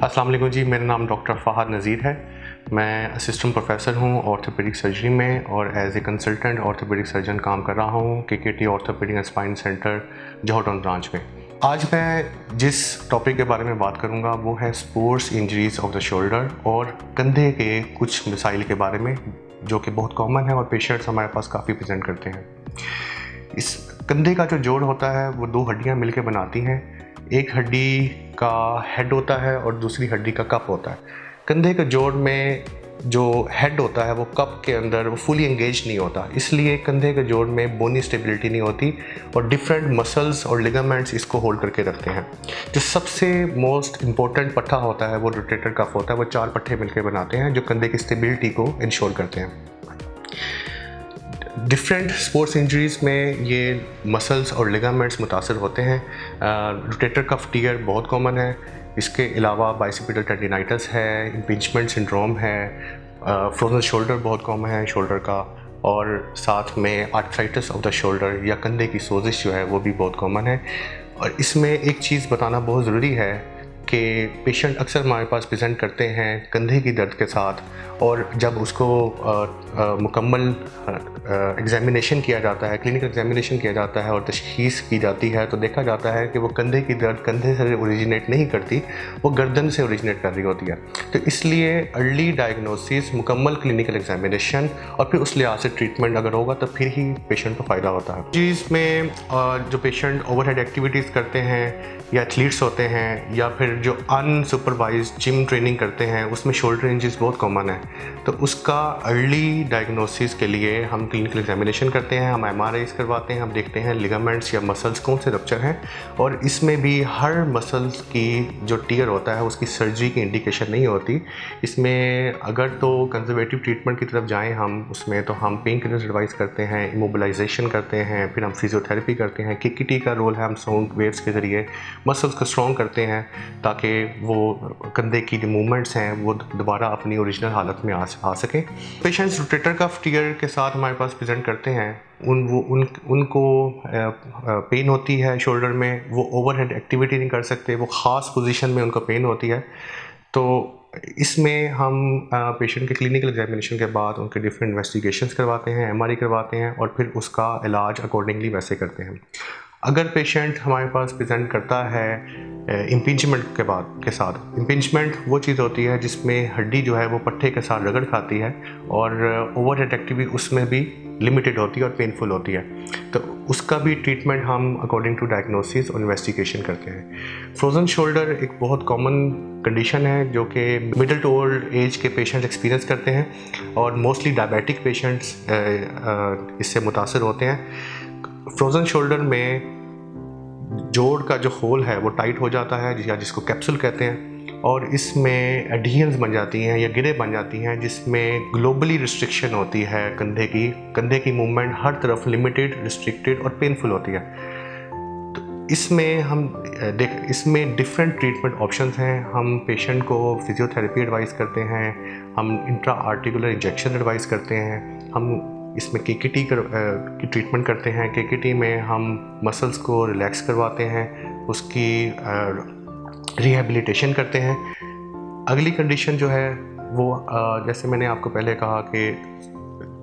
अस्सलाम वालेकुम जी, मेरा नाम डॉक्टर फ़हाद नज़ीर है। मैं असिस्टेंट प्रोफेसर हूँ ऑर्थोपेडिक सर्जरी में और as a consultant orthopaedic surgeon काम कर रहा हूँ KKT orthopaedic and spine centre Johar Town branch में। आज मैं जिस टॉपिक के बारे में बात करूँगा वो है sports injuries of the shoulder और कंधे के कुछ मसाइल के बारे में, जो कि बहुत कॉमन है और पेशेंट्स हमारे पास काफ़ी प्रेजेंट करते हैं। इस कंधे का जो जोड़ होता है वो दो हड्डियाँ मिलकर बनाती हैं। एक हड्डी का हेड होता है और दूसरी हड्डी का कप होता है। कंधे के जोड़ में जो हेड होता है वो कप के अंदर वो फुली एंगेज नहीं होता, इसलिए कंधे के जोड़ में बोनी स्टेबिलिटी नहीं होती और डिफरेंट मसल्स और लिगामेंट्स इसको होल्ड करके रखते हैं। जो सबसे मोस्ट इम्पोर्टेंट पट्टा होता है वो रोटेटर कफ होता है। वो चार पट्टे मिलकर बनाते हैं जो कंधे की स्टेबिलिटी को इंश्योर करते हैं। डिफरेंट स्पोर्ट्स इंजरीज़ में ये मसल्स और लिगामेंट्स मुतासर होते हैं। रोटेटर कफ टियर बहुत कॉमन है। इसके अलावा बाइसेप्टल टेंडिनाइटिस है, इम्पिंचमेंट सिंड्रोम है, फ्रोजन शोल्डर बहुत कॉमन है शोल्डर का, और साथ में आर्थराइटिस ऑफ द शोल्डर या कंधे की सोजिश जो है वो भी बहुत कॉमन है। और इसमें एक चीज़ बताना बहुत ज़रूरी है कि पेशेंट अक्सर हमारे पास प्रेजेंट करते हैं कंधे की दर्द के साथ, और जब उसको मुकम्मल एग्जामिनेशन किया जाता है, क्लिनिकल एग्जामिनेशन किया जाता है और तशख़ीस की जाती है तो देखा जाता है कि वो कंधे की दर्द कंधे से ओरिजिनेट नहीं करती, वो गर्दन से ओरिजिनेट कर रही होती है। तो इसलिए अर्ली डायग्नोसिस, मुकम्मल क्लिनिकल एग्जामिनेशन और फिर उस लिहाज से ट्रीटमेंट अगर होगा तो फिर ही पेशेंट को फ़ायदा होता है। चीज़ जो पेशेंट ओवरहेड एक्टिविटीज़ करते हैं या एथलीट्स होते हैं या फिर जो अनसुपरवाइज्ड जिम ट्रेनिंग करते हैं उसमें शोल्डर इंजरीज बहुत कॉमन है। तो उसका अर्ली डायग्नोसिस के लिए हम क्लिनिकल एग्जामिनेशन करते हैं, हम एमआरआईज करवाते हैं, हम देखते हैं लिगामेंट्स या मसल्स कौन से रप्चर हैं। और इसमें भी हर मसल्स की जो टियर होता है उसकी सर्जरी की इंडिकेशन नहीं होती। इसमें अगर तो कंजर्वेटिव ट्रीटमेंट की तरफ जाएँ हम, उसमें तो हम पेन किलर्स एडवाइस करते हैं, इमोबिलाइजेशन करते हैं, फिर हम फिजियोथेरेपी करते हैं। केकेटी का रोल है, हम साउंड वेव्स के ज़रिए मसल्स को स्ट्रॉन्ग करते हैं ताकि वो कंधे की जो मूवमेंट्स हैं वो दोबारा अपनी ओरिजिनल हालत में आ सकें। पेशेंट्स रोटेटर कफ टियर के साथ हमारे पास प्रेजेंट करते हैं, उनको पेन होती है शोल्डर में, वो ओवरहेड एक्टिविटी नहीं कर सकते, वो ख़ास पोजीशन में उनको पेन होती है। तो इसमें हम पेशेंट के क्लिनिकल एग्जामिनेशन के बाद उनके डिफरेंट इन्वेस्टिगेशंस करवाते हैं, एमआरआई करवाते हैं और फिर उसका इलाज अकॉर्डिंगली वैसे करते हैं। अगर पेशेंट हमारे पास प्रेजेंट करता है इम्पिंचमेंट के साथ, इम्पिंचमेंट वो चीज़ होती है जिसमें हड्डी जो है वो पट्टे के साथ रगड़ खाती है और ओवरहेड एक्टिविटी उसमें भी लिमिटेड होती है और पेनफुल होती है। तो उसका भी ट्रीटमेंट हम अकॉर्डिंग टू डायग्नोसिस और इन्वेस्टिगेशन करते हैं। फ्रोजन शोल्डर एक बहुत कॉमन कंडीशन है जो कि मिडिल टू ओल्ड एज के पेशेंट्स एक्सपीरियंस करते हैं और मोस्टली डायबिटिक पेशेंट्स इससे मुतासर होते हैं। फ्रोजन शोल्डर में जोड़ का जो होल है वो टाइट हो जाता है या जिसको कैप्सूल कहते हैं, और इसमें एडहेजन्स बन जाती हैं या गिरें बन जाती हैं जिसमें ग्लोबली रिस्ट्रिक्शन होती है। कंधे की मूवमेंट हर तरफ लिमिटेड, रिस्ट्रिक्टेड और पेनफुल होती है। तो इसमें डिफरेंट ट्रीटमेंट ऑप्शंस हैं। हम पेशेंट को फिजियोथेरेपी एडवाइस करते हैं, हम इंट्रा आर्टिकुलर इंजेक्शन एडवाइस करते हैं, हम इसमें केकेटी की ट्रीटमेंट करते हैं। केकेटी में हम मसल्स को रिलैक्स करवाते हैं, उसकी रिहैबिलिटेशन करते हैं। अगली कंडीशन जो है वो जैसे मैंने आपको पहले कहा कि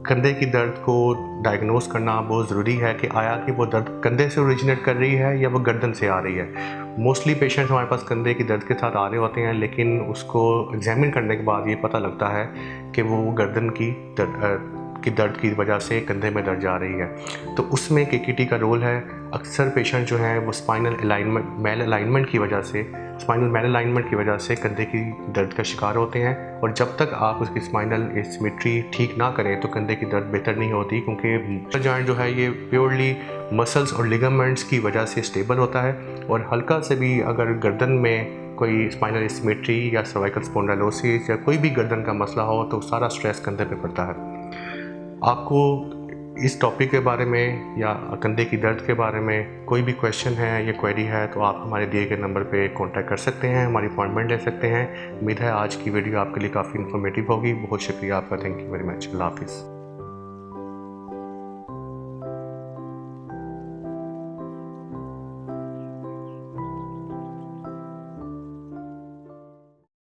कंधे की दर्द को डायग्नोस करना बहुत ज़रूरी है कि आया कि वो दर्द कंधे से ओरिजिनेट कर रही है या वो गर्दन से आ रही है। मोस्टली पेशेंट्स हमारे पास कंधे की दर्द के साथ आ रहे होते हैं, लेकिन उसको एग्जामिन करने के बाद ये पता लगता है कि वो गर्दन की दर्द की वजह से कंधे में दर्द जा रही है। तो उसमें केकेटी का रोल है। अक्सर पेशेंट जो हैं वो स्पाइनल मेल अलाइनमेंट की वजह से कंधे की दर्द का शिकार होते हैं, और जब तक आप उसकी स्पाइनल सिमेट्री ठीक ना करें तो कंधे की दर्द बेहतर नहीं होती, क्योंकि जॉइंट जो है ये प्योरली मसल्स और लिगामेंट्स की वजह से स्टेबल होता है। और हल्का से भी अगर गर्दन में कोई स्पाइनल सिमेट्री या सर्वाइकल स्पॉन्डिलोसिस या कोई भी गर्दन का मसला हो तो सारा स्ट्रेस कंधे पे पड़ता है। आपको इस टॉपिक के बारे में या कंधे की दर्द के बारे में कोई भी क्वेश्चन है या क्वेरी है तो आप हमारे दिए गए नंबर पे कांटेक्ट कर सकते हैं, हमारी अपॉइंटमेंट ले सकते हैं। उम्मीद है आज की वीडियो आपके लिए काफ़ी इन्फॉर्मेटिव होगी। बहुत शुक्रिया आपका, थैंक यू वेरी मच। अल्लाह हाफिज़।